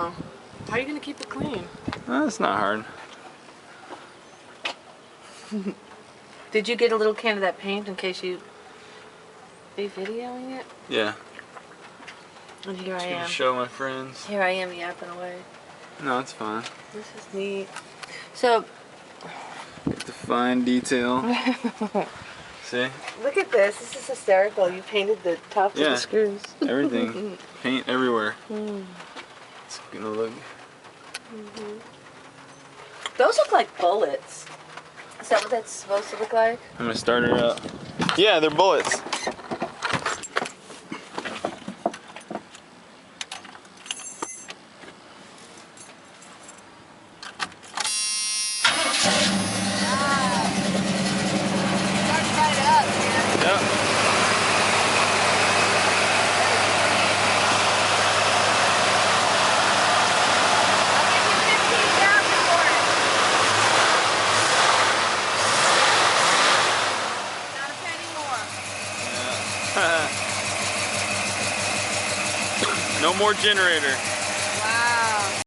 know. How are you going to keep it clean? That's not hard. Did you get a little can of that paint in case you... Are you videoing it? Yeah. And here I am. To show my friends. Here I am yapping away. No, it's fine. This is neat. So... Get the fine detail. See? Look at this. This is hysterical. You painted the tops of the screws. Everything. Paint everywhere. It's gonna look... Those look like bullets. Is that what that's supposed to look like? I'm gonna start her up. Yeah, they're bullets. No more generator.